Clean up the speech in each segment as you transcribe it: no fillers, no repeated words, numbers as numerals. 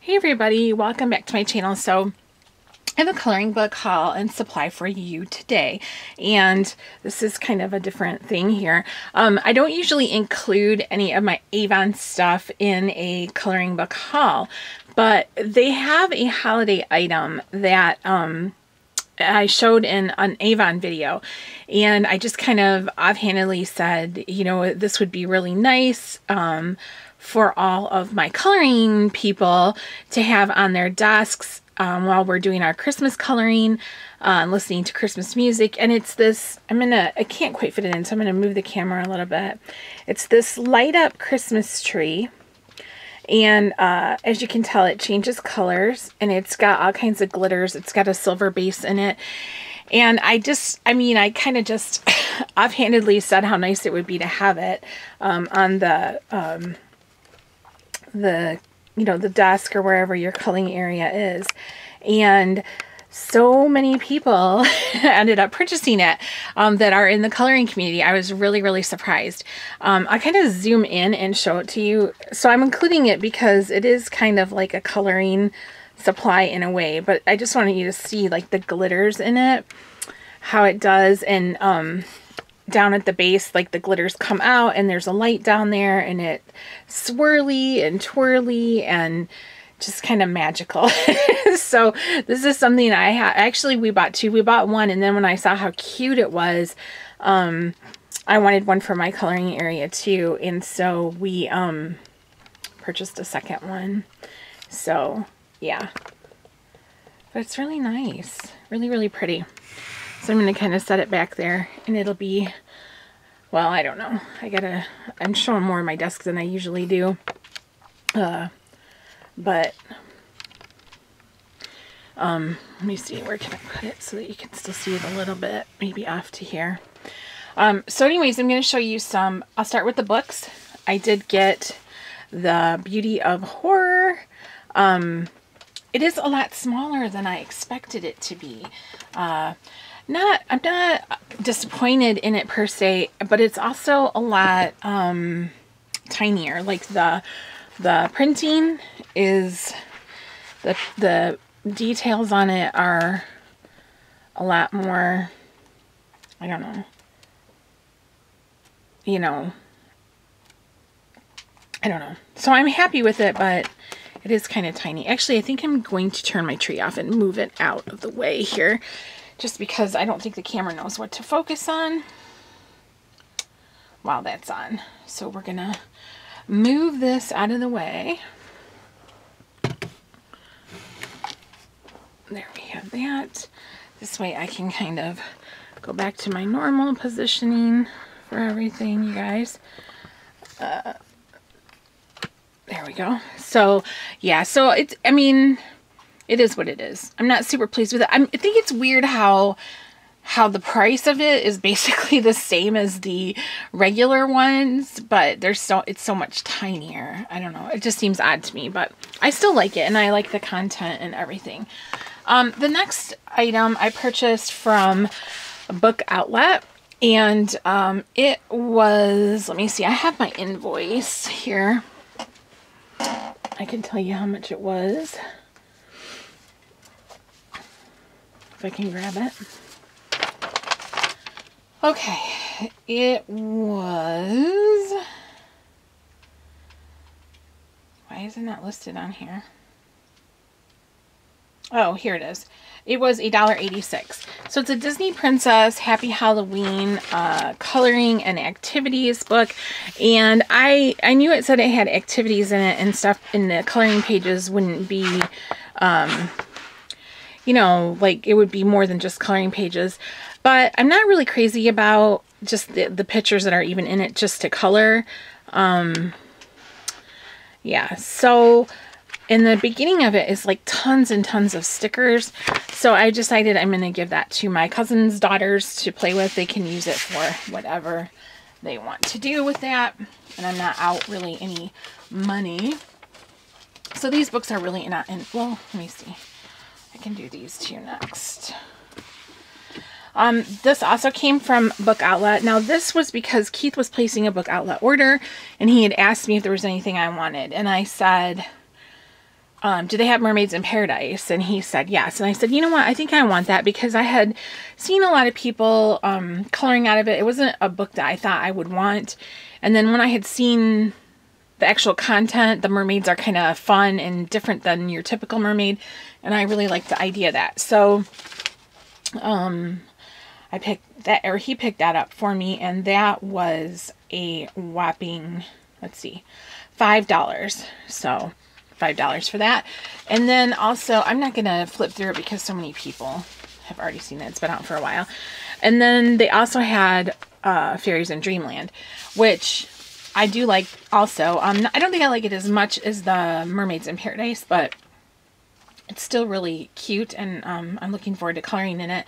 Hey everybody, welcome back to my channel. So I have a coloring book haul and supply for you today, and this is kind of a different thing here. I don't usually include any of my Avon stuff in a coloring book haul, but they have a holiday item that I showed in an Avon video, and I just kind of offhandedly said, you know, this would be really nice for all of my coloring people to have on their desks while we're doing our Christmas coloring, listening to Christmas music. And it's this, I can't quite fit it in, so I'm gonna move the camera a little bit. It's this light up Christmas tree. And as you can tell, it changes colors, and it's got all kinds of glitters. It's got a silver base in it. And I kind of just offhandedly said how nice it would be to have it on the desk or wherever your coloring area is. And so many people ended up purchasing it that are in the coloring community. I was really, really surprised. I kind of zoom in and show it to you. So I'm including it because it is kind of like a coloring supply in a way, but I just wanted you to see like the glitters in it, how it does. And down at the base, like the glitters come out and there's a light down there, and it swirly and twirly and just kind of magical. So this is something I have. Actually, we bought two. We bought one, and then when I saw how cute it was, I wanted one for my coloring area too, and so we purchased a second one. So yeah, but it's really nice, really, really pretty. So I'm going to kind of set it back there, and it'll be, well, I don't know. I'm showing more of my desk than I usually do. But let me see, where can I put it so that you can still see it a little bit, maybe off to here. So anyways, I'm going to show you some, I'll start with the books. I did get the Beauty of Horror. It is a lot smaller than I expected it to be. I'm not disappointed in it per se, but it's also a lot tinier. Like the printing is, the details on it are a lot more, I don't know, I don't know. So I'm happy with it, but it is kind of tiny. Actually, I think I'm going to turn my tree off and move it out of the way here, just because I don't think the camera knows what to focus on while that's on. So we're gonna move this out of the way. There we have that. This way I can kind of go back to my normal positioning for everything, you guys. There we go. So yeah, so it's, it is what it is. I'm not super pleased with it. I think it's weird how the price of it is basically the same as the regular ones, but it's so much tinier. I don't know. It just seems odd to me, but I still like it, and I like the content and everything. The next item I purchased from Book Outlet, and it was, let me see, I have my invoice here. I can tell you how much it was, if I can grab it. Okay, it was, why is it not listed on here? Oh, here it is. It was $1.86. So it's a Disney Princess Happy Halloween coloring and activities book. And I knew it said it had activities in it and stuff, and the coloring pages wouldn't be, you know, like it would be more than just coloring pages. But I'm not really crazy about just the pictures that are even in it just to color. Yeah, so in the beginning of it is like tons and tons of stickers. So I decided I'm going to give that to my cousin's daughters to play with. They can use it for whatever they want to do with that. And I'm not out really any money. So these books are really not in, well, let me see. I can do these two next. This also came from Book Outlet. Now this was because Keith was placing a Book Outlet order, and he had asked me if there was anything I wanted. And I said, do they have Mermaids in Paradise? And he said yes. And I said, you know what, I think I want that, because I had seen a lot of people coloring out of it. It wasn't a book that I thought I would want. And then when I had seen the actual content, the mermaids are kind of fun and different than your typical mermaid, and I really liked the idea of that. So I picked that, or he picked that up for me, and that was a whopping, let's see, $5. So $5 for that. And then also, I'm not gonna flip through it because so many people have already seen it. It's been out for a while. And then they also had Fairies in Dreamland, which I do like also. I don't think I like it as much as the Mermaids in Paradise, but it's still really cute, and I'm looking forward to coloring in it.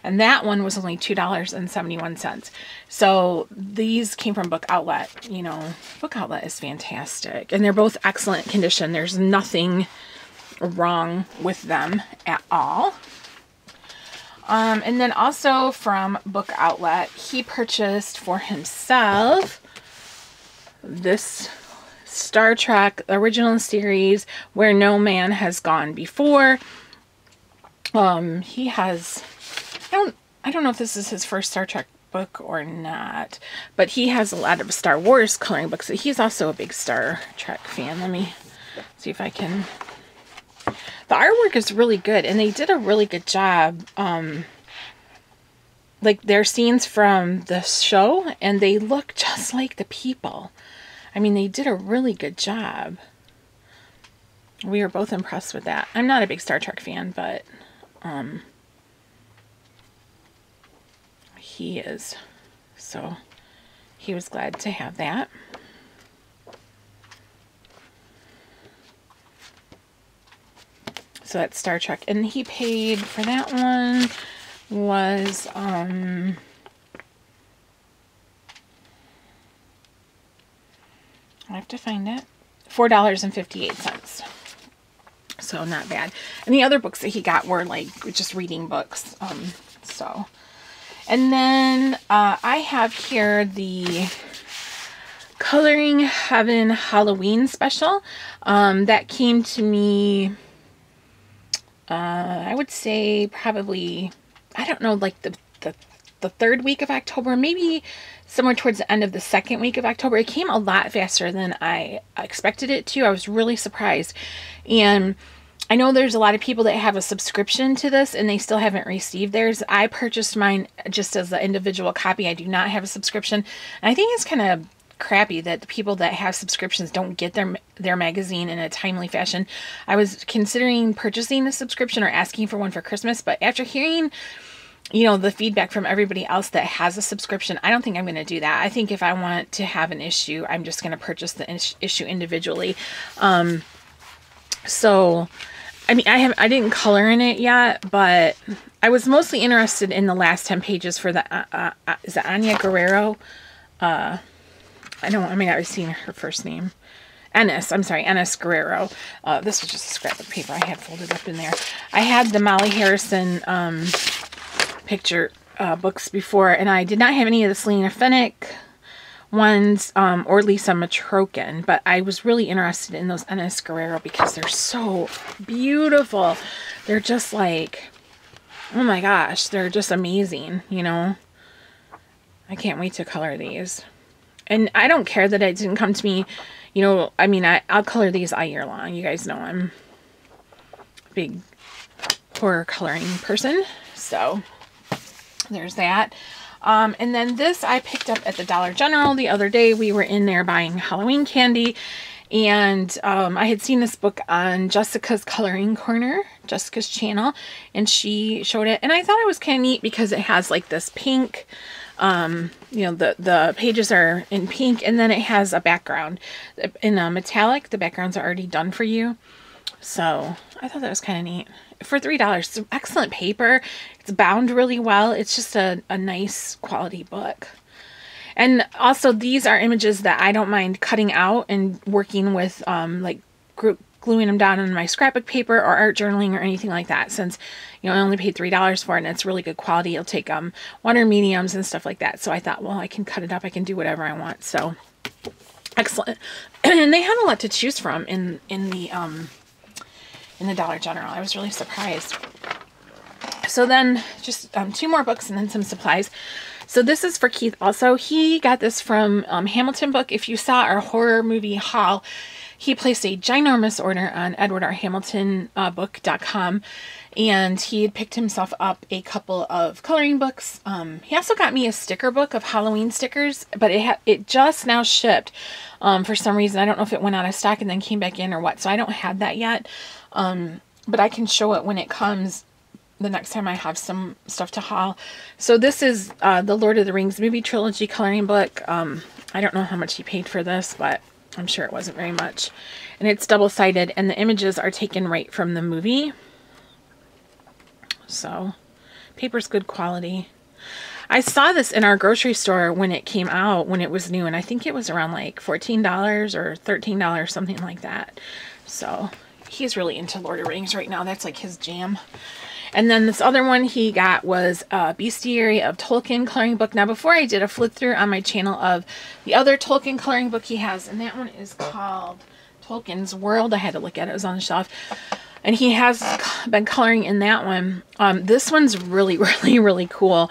And that one was only $2.71. So these came from Book Outlet. You know, Book Outlet is fantastic, and they're both excellent condition. There's nothing wrong with them at all. And then also from Book Outlet, he purchased for himself this Star Trek original series, Where No Man Has Gone Before. He has, I don't know if this is his first Star Trek book or not, but he has a lot of Star Wars coloring books. He's also a big Star Trek fan. Let me see if I can. The artwork is really good, and they did a really good job. Like, their scenes from the show, and they look just like the people. I mean, they did a really good job. We were both impressed with that. I'm not a big Star Trek fan, but he is. So he was glad to have that. So that's Star Trek. And he paid for that one was I have to find it. $4.58. So not bad. And the other books that he got were like just reading books. So, and then I have here the Coloring Heaven Halloween special that came to me. I would say probably, I don't know, like the third week of October, maybe somewhere towards the end of the second week of October. It came a lot faster than I expected it to. I was really surprised. And I know there's a lot of people that have a subscription to this and they still haven't received theirs. I purchased mine just as the individual copy. I do not have a subscription. And I think it's kind of crappy that the people that have subscriptions don't get their magazine in a timely fashion. I was considering purchasing a subscription or asking for one for Christmas, but after hearing, you know, the feedback from everybody else that has a subscription, I don't think I'm going to do that. I think if I want to have an issue, I'm just going to purchase the issue individually. So, I mean, I didn't color in it yet, but I was mostly interested in the last 10 pages for the, is it Anya Guerrero? I mean, I've seen her first name. Ennis Guerrero. This was just a scrap of paper I had folded up in there. I had the Molly Harrison picture books before, and I did not have any of the Selena Fenwick ones or Lisa Matrokin, but I was really interested in those Ennis Guerrero because they're so beautiful. They're just like, oh my gosh, they're just amazing, you know. I can't wait to color these. And I don't care that it didn't come to me, you know, I mean, I'll color these all year long. You guys know I'm a big horror coloring person. So there's that. And then this I picked up at the Dollar General the other day. We were in there buying Halloween candy. And I had seen this book on Jessica's Coloring Corner, Jessica's channel. And she showed it. And I thought it was kind of neat because it has like this pink... you know, the pages are in pink, and then it has a background in a metallic. The backgrounds are already done for you. So I thought that was kind of neat. For $3, it's excellent paper. It's bound really well. It's just a nice quality book. And also these are images that I don't mind cutting out and working with, like gluing them down on my scrapbook paper or art journaling or anything like that, since, you know, I only paid $3 for it and it's really good quality. It'll take water mediums and stuff like that. So I thought, well, I can cut it up. I can do whatever I want. So excellent. And they had a lot to choose from in the in the Dollar General. I was really surprised. So then just 2 more books and then some supplies. So this is for Keith also. He got this from Hamilton Book. If you saw our horror movie haul, he placed a ginormous order on edwardarhamiltonbook.com, and he had picked himself up a couple of coloring books. He also got me a sticker book of Halloween stickers, but it just now shipped for some reason. I don't know if it went out of stock and then came back in or what, so I don't have that yet. But I can show it when it comes the next time I have some stuff to haul. So this is the Lord of the Rings movie trilogy coloring book. I don't know how much he paid for this, but I'm sure it wasn't very much. And it's double-sided, and the images are taken right from the movie. So, paper's good quality. I saw this in our grocery store when it came out, when it was new, and I think it was around like $14 or $13, something like that. So, he's really into Lord of the Rings right now. That's like his jam. And then this other one he got was a Bestiary of Tolkien coloring book. Now, before I did a flip through on my channel of the other Tolkien coloring book he has, and that one is called Tolkien's World. I had to look at it. It was on the shelf. And he has been coloring in that one. This one's really, really, really cool.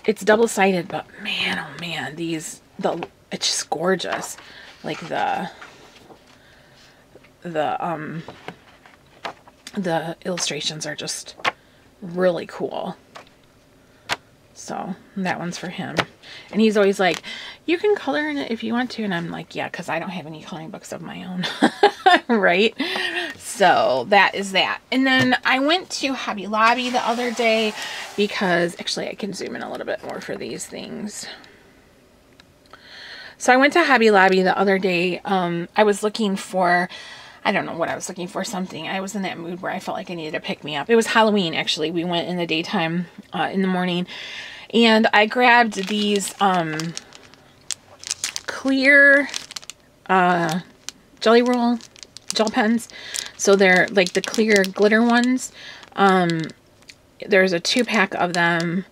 It's double-sided, but man, oh man, it's just gorgeous. Like the illustrations are just really cool. So that one's for him. And he's always like, you can color in it if you want to. And I'm like, yeah, because I don't have any coloring books of my own. Right? So that is that. And then I went to Hobby Lobby the other day because, actually I can zoom in a little bit more for these things. So I went to Hobby Lobby the other day. I was looking for, I don't know what I was looking for, something. I was in that mood where I felt like I needed to pick me up. It was Halloween, actually. We went in the daytime, in the morning. And I grabbed these clear Jelly Roll gel pens. So they're like the clear glitter ones. There's a 2-pack of them.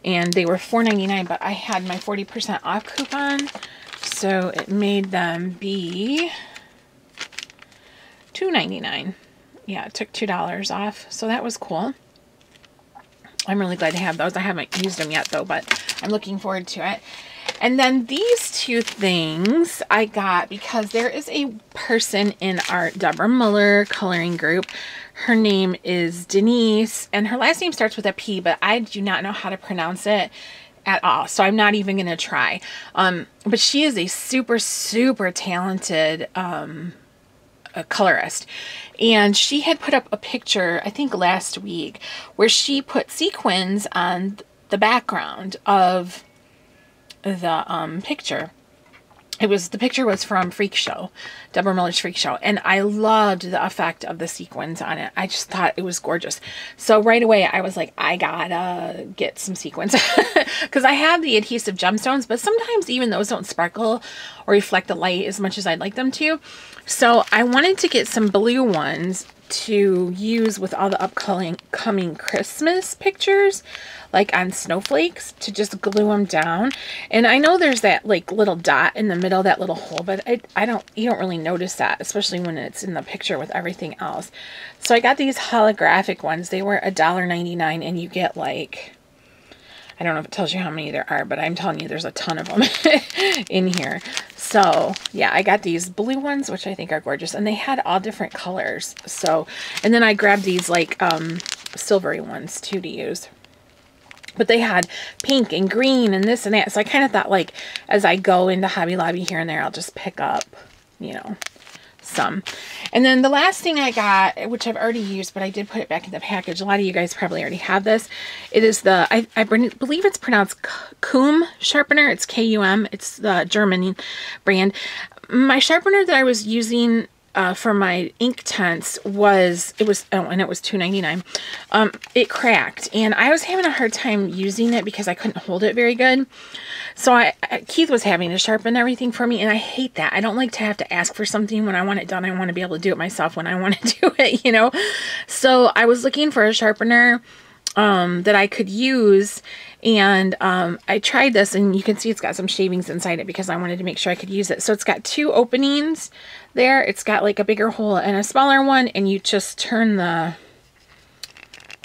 And they were $4.99, but I had my 40% off coupon. So it made them be $2.99. Yeah, it took $2 off. So that was cool. I'm really glad to have those. I haven't used them yet though, but I'm looking forward to it. And then these 2 things I got because there is a person in our Deborah Miller coloring group. Her name is Denise, and her last name starts with a P, but I do not know how to pronounce it at all. So I'm not even going to try. But she is a super, super talented a colorist, and she had put up a picture I think last week where she put sequins on the background of the picture. The picture was from Freak Show, Deborah Miller's Freak Show, and I loved the effect of the sequins on it. I just thought it was gorgeous. So right away I was like, I gotta get some sequins because I have the adhesive gemstones, but sometimes even those don't sparkle or reflect the light as much as I'd like them to. So I wanted to get some blue ones to use with all the upcoming Christmas pictures, like on snowflakes, to just glue them down. And I know there's that like little dot in the middle, that little hole, but you don't really notice that, especially when it's in the picture with everything else. So I got these holographic ones. They were $1.99, and you get like, I don't know if it tells you how many there are, but I'm telling you there's a ton of them in here. So yeah, I got these blue ones, which I think are gorgeous, and they had all different colors. So, and then I grabbed these like silvery ones too to use. But they had pink and green and this and that. So I kind of thought, like, as I go into Hobby Lobby here and there, I'll just pick up, you know, some. And then the last thing I got, which I've already used, but I did put it back in the package. A lot of you guys probably already have this. It is the, I believe it's pronounced Kum sharpener. It's K-U-M. It's the German brand. My sharpener that I was using for my ink tents was $2.99. It cracked, and I was having a hard time using it because I couldn't hold it very good. So Keith was having to sharpen everything for me, and I hate that. I don't like to have to ask for something when I want it done. I want to be able to do it myself when I want to do it, you know? So I was looking for a sharpener that I could use. And I tried this, and you can see it's got some shavings inside it because I wanted to make sure I could use it. So it's got 2 openings there. It's got like a bigger hole and a smaller one, and you just turn the,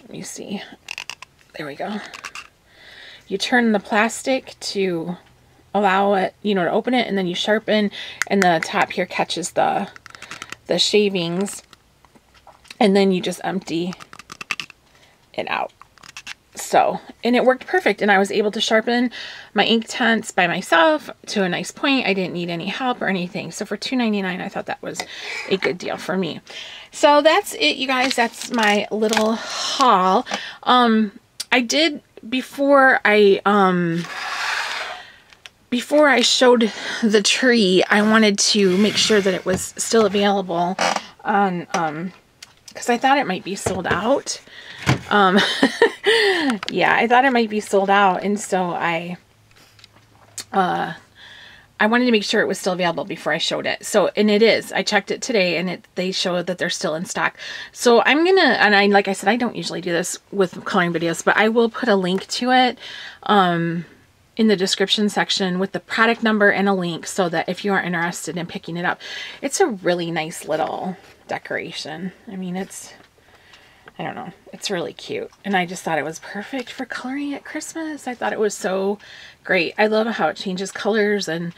let me see, there we go. You turn the plastic to allow it, you know, to open it, and then you sharpen, and the top here catches the shavings, and then you just empty it out. So, and it worked perfect, and I was able to sharpen my ink tints by myself to a nice point. I didn't need any help or anything. So for $2.99, I thought that was a good deal for me. So that's it, you guys. That's my little haul. I did, before I showed the tree, I wanted to make sure that it was still available on, because I thought it might be sold out. Yeah, I thought it might be sold out, and so I wanted to make sure it was still available before I showed it. So, and it is. I checked it today, and they showed that they're still in stock. So I'm gonna, and I, like I said, I don't usually do this with coloring videos, but I will put a link to it in the description section with the product number and a link, so that if you are interested in picking it up, it's a really nice little decoration. I mean, it's, I don't know, it's really cute. And I just thought it was perfect for coloring at Christmas. I thought it was so great. I love how it changes colors and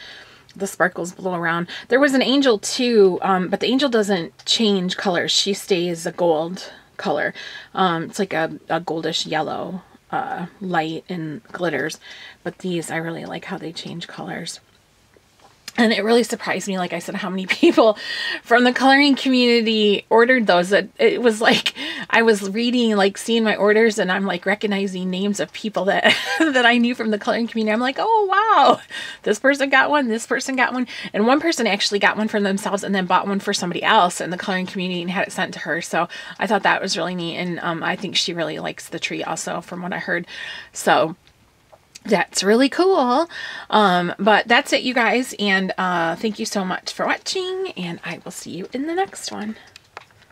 the sparkles blow around. There was an angel too, but the angel doesn't change colors. She stays a gold color. It's like a goldish yellow light and glitters. But these, I really like how they change colors. And it really surprised me, like I said, how many people from the coloring community ordered those. It was like, I was reading, like seeing my orders, and I'm like recognizing names of people that that I knew from the coloring community. I'm like, oh wow, this person got one, this person got one. And one person actually got one for themselves and then bought one for somebody else in the coloring community and had it sent to her. So I thought that was really neat. And I think she really likes the tree also, from what I heard. So that's really cool. But that's it, you guys. And thank you so much for watching, and I will see you in the next one.